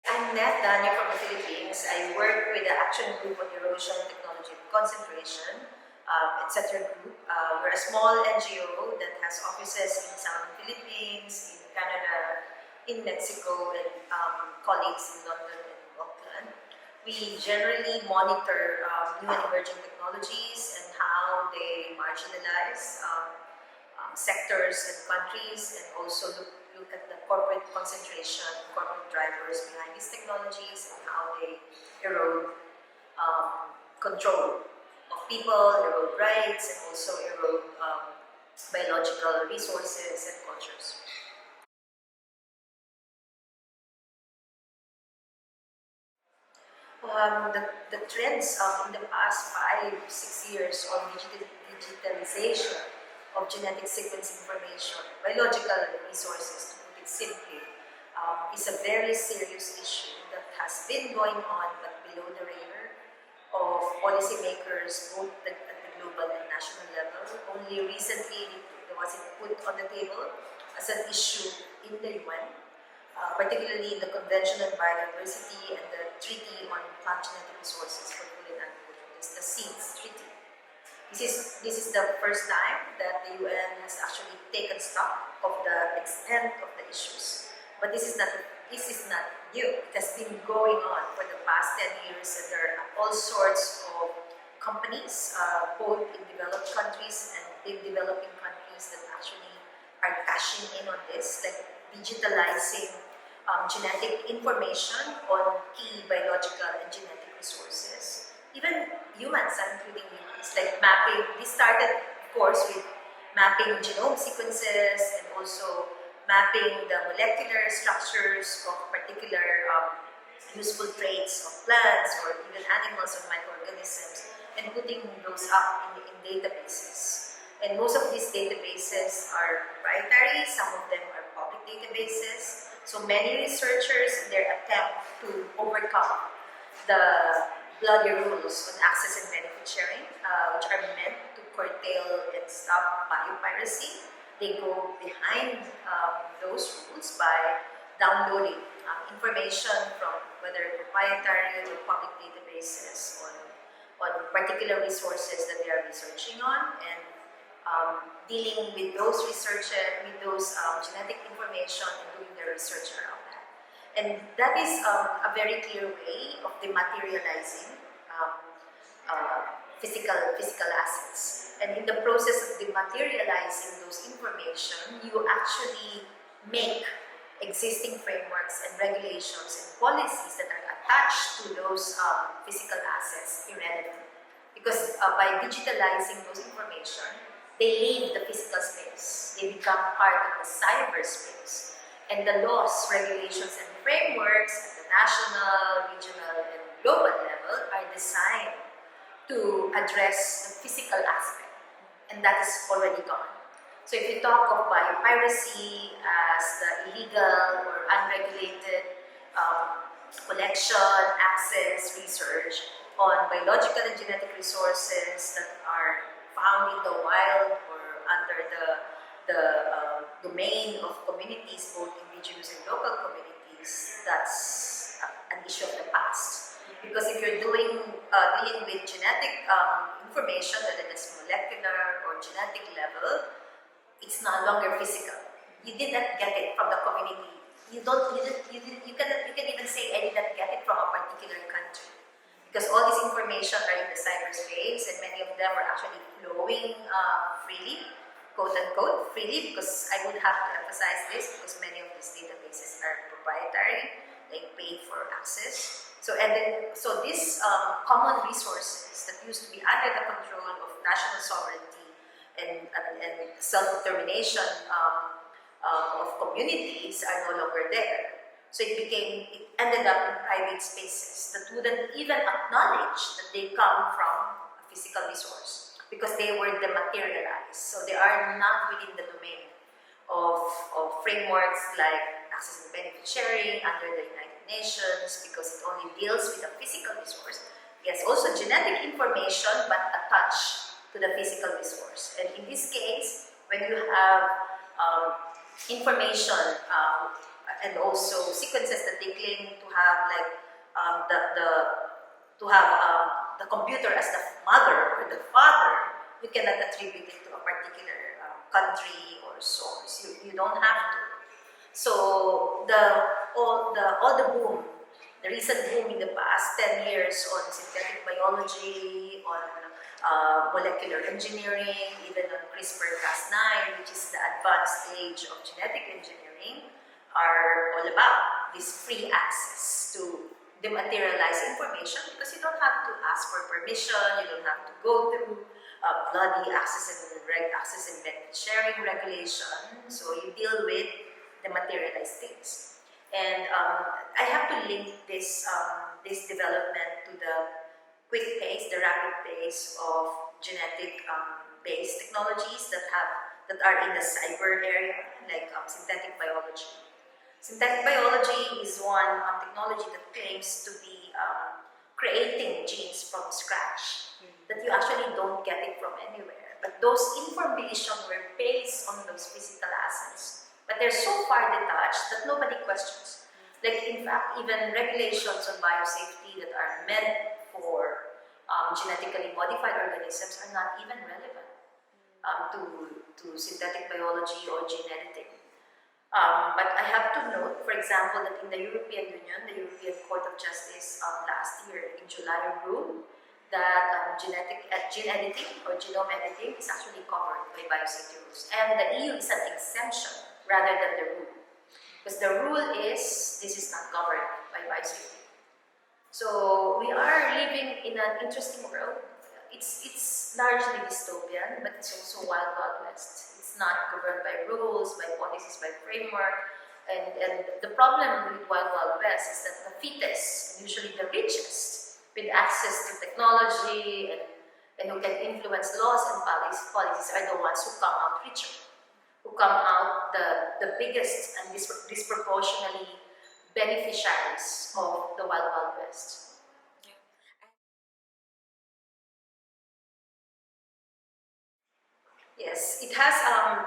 I'm Elenita Dano from the Philippines. I work with the Action Group on Erosion, Technology and Concentration, etc. group. We're a small NGO that has offices in Southern Philippines, in Canada, in Mexico, and colleagues in London and Auckland. We generally monitor new and emerging technologies and how they marginalize sectors and countries, and also look at the corporate concentration, corporate drivers behind these technologies, and how they erode control of people, erode rights, and also erode biological resources and cultures. The trends in the past 5-6 years on digitalization of genetic sequence information, biological resources, to put it simply, is a very serious issue that has been going on but below the radar of policymakers both at the global and national level. Only recently was it put on the table as an issue in the UN, particularly in the Convention on Biodiversity and the Treaty on Plant Genetic Resources for Food and Agriculture, the SEEDS Treaty. This is the first time that the UN has actually taken stock of the extent of the issues. But this is not new. It has been going on for the past 10 years, and there are all sorts of companies, both in developed countries and big developing countries, that actually are cashing in on this, like digitalizing genetic information on key biological and genetic resources. Even humans, including humans, like mapping. This started, of course, with mapping genome sequences and also mapping the molecular structures of particular useful traits of plants or even animals or microorganisms, and putting those up in databases. And most of these databases are proprietary, some of them are public databases. So many researchers, in their attempt to overcome the bloody rules on access and benefit sharing, which are meant to curtail and stop biopiracy, they go behind those rules by downloading information from whether proprietary or public databases on particular resources that they are researching on, and dealing with those genetic information and doing their research around that. And that is a very clear way of dematerializing physical assets. And in the process of dematerializing those information, you actually make existing frameworks and regulations and policies that are attached to those physical assets irrelevant. Because by digitalizing those information, they leave the physical space. They become part of the cyberspace. And the laws, regulations, and frameworks at the national, regional, and global level are designed to address the physical aspect, and that is already gone. So if you talk of biopiracy as the illegal or unregulated collection, access, research on biological and genetic resources that are found in the wild or under the domain of communities, both indigenous and local communities, that's an issue of the past. Because if you're dealing with genetic information, whether it's molecular or genetic level, it's no longer physical. You did not get it from the community. You can even say I did not get it from a particular country. Because all this information are in the cyberspace, and many of them are actually flowing freely, quote unquote, freely, because I would have to emphasize this, because many of these databases are proprietary, they pay for access. So these common resources that used to be under the control of national sovereignty and self-determination of communities are no longer there. So it ended up in private spaces that wouldn't even acknowledge that they come from a physical resource, because they were dematerialized. So they are not within the domain of frameworks like access and benefit sharing under the United Nations, because it only deals with a physical resource. Yes, also genetic information, but attached to the physical resource. And in this case, when you have information and also sequences that they claim to have, like to have the computer as the mother or the father, you cannot attribute it to a particular country or source. You don't have to. So all the boom, the recent boom in the past 10 years on synthetic biology, on molecular engineering, even on CRISPR-Cas9, which is the advanced stage of genetic engineering, are all about this free access to dematerialize information, because you don't have to ask for permission, you don't have to go through bloody access and benefit sharing regulation. So you deal with the materialized things. And I have to link this development to the quick pace, the rapid pace of genetic based technologies that are in the cyber area, like synthetic biology. Synthetic biology is one technology that claims to be creating genes from scratch, that you actually don't get it from anywhere. But those information were based on those physical assets. But they're so far detached that nobody questions. Like, in fact, even regulations on biosafety that are meant for genetically modified organisms are not even relevant to synthetic biology or gene editing. But I have to note, for example, that in the European Union, the European Court of Justice last year in July ruled that gene editing or genome editing is actually covered by biosafety rules. And the EU is an exemption rather than the rule. Because the rule is, this is not covered by biosafety. So we are living in an interesting world. It's largely dystopian, but it's also wild, wild west. It's not governed by rules, by policies, by framework. And the problem with wild, wild west is that the fittest, usually the richest, with access to technology and who can influence laws and policies are the ones who come out richer, who come out the biggest and disproportionately beneficiaries of the wild, wild west. Yes, it has,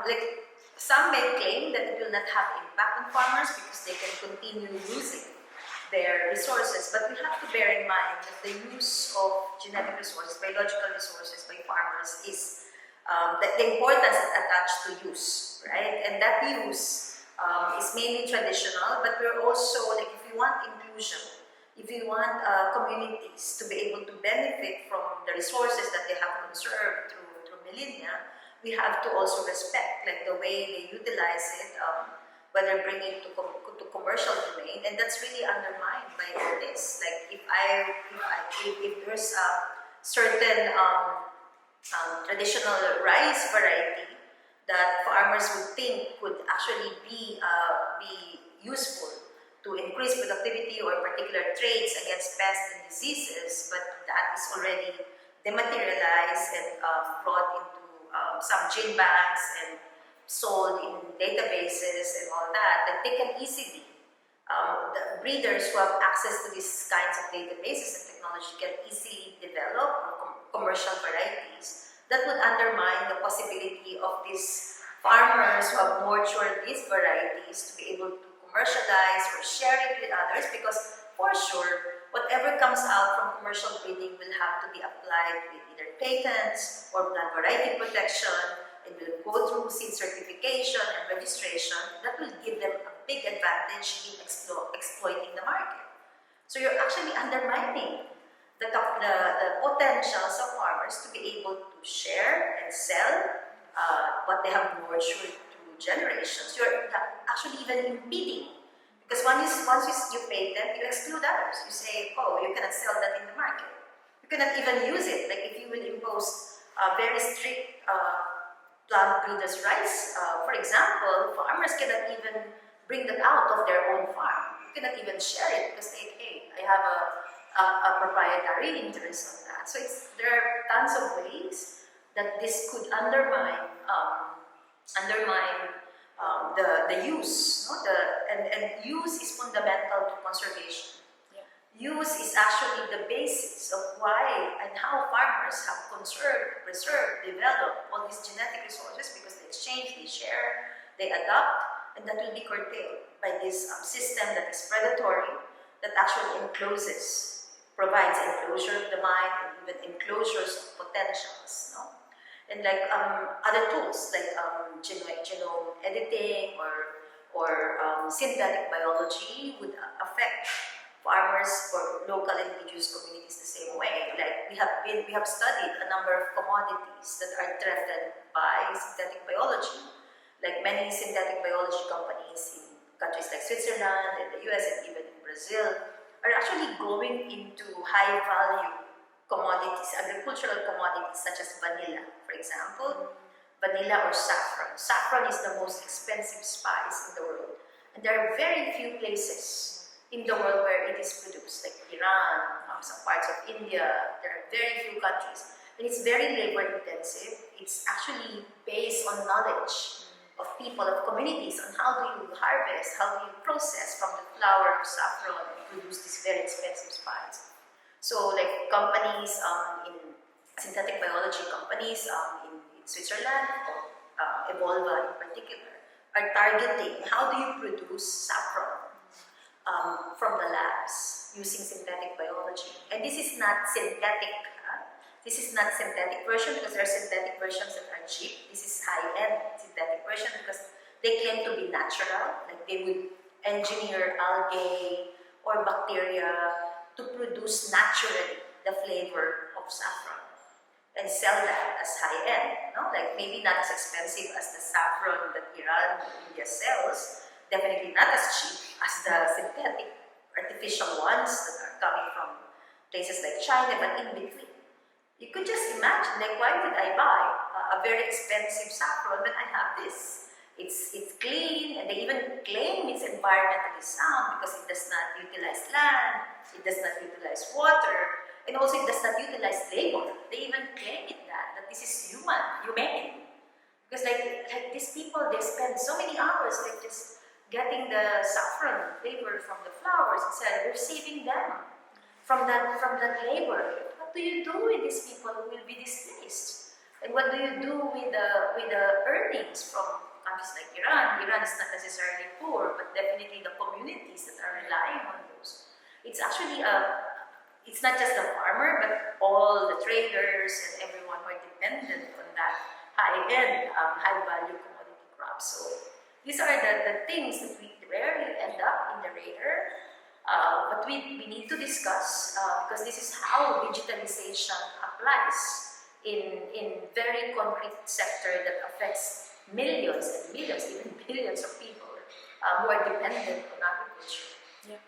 like, some may claim that it will not have impact on farmers because they can continue using their resources, but we have to bear in mind that the use of genetic resources, biological resources by farmers is the importance attached to use, right? And that use is mainly traditional, but we're also, like, if you want inclusion, if you want communities to be able to benefit from the resources that they have conserved through millennia, we have to also respect, like, the way they utilize it, whether bringing it to commercial domain, and that's really undermined by all this. Like, if there's a certain traditional rice variety that farmers would think could actually be useful to increase productivity or particular traits against pests and diseases, but that is already dematerialized and brought into some gene banks and sold in databases and all that they can easily, the breeders who have access to these kinds of databases and technology can easily develop commercial varieties that would undermine the possibility of these farmers who have nurtured these varieties to be able to commercialize or share it with others, because for sure, whatever comes out from commercial breeding will have to be applied with either patents or plant variety protection. It will go through seed certification and registration. That will give them a big advantage in exploiting the market. So you're actually undermining the potentials of farmers to be able to share and sell what they have nurtured through generations. You're actually even impeding. Because once you patent, you exclude others. You say, oh, you cannot sell that in the market. You cannot even use it. Like, if you will impose very strict plant breeders' rights, for example, farmers cannot even bring that out of their own farm. You cannot even share it because they, hey, I have a proprietary interest on that. So there are tons of ways that this could undermine the use, no? And use is fundamental to conservation. Yeah. Use is actually the basis of why and how farmers have conserved, preserved, developed all these genetic resources, because they exchange, they share, they adapt, and that will be curtailed by this system that is predatory, that actually provides enclosure of the mind and even enclosures of potentials, no? And like other tools like genome editing or synthetic biology would affect farmers or local indigenous communities the same way. Like we have studied a number of commodities that are threatened by synthetic biology. Like many synthetic biology companies in countries like Switzerland and the US and even in Brazil are actually going into high value commodities, agricultural commodities such as vanilla, for example. Vanilla or saffron. Saffron is the most expensive spice in the world. And there are very few places in the world where it is produced, like Iran, some parts of India. There are very few countries. And it's very labor intensive. It's actually based on knowledge of people, of communities, on how do you harvest, how do you process from the flower of saffron and produce this very expensive spice. So like companies in synthetic biology companies in Switzerland, or Evolva in particular, are targeting how do you produce saffron from the labs using synthetic biology. And this is not synthetic. This is not synthetic version because there are synthetic versions that are cheap. This is high-end synthetic version because they claim to be natural. Like they would engineer algae or bacteria to produce naturally the flavor of saffron and sell that as high-end, no? Like maybe not as expensive as the saffron that Iran or India sells, definitely not as cheap as the synthetic artificial ones that are coming from places like China, but in between. You could just imagine, like, why would I buy a very expensive saffron when I have this? It's clean, and they even claim it's environmentally sound because it does not utilize land, it does not utilize water, and also it does not utilize labor. They even claim that this is humane. Because like these people, they spend so many hours like just getting the saffron flavor from the flowers, etc. We're saving them from that labor. What do you do with these people who will be displaced? And what do you do with the earnings from countries like Iran? Iran is not necessarily poor, but definitely the communities that are relying on those. It's actually it's not just the farmer, but all the traders and everyone who are dependent on that high-end, high-value commodity crops. So these are the things that we rarely end up in the radar, but we need to discuss because this is how digitalization applies in very concrete sector that affects millions and millions, even billions of people who are dependent on agriculture. Yeah.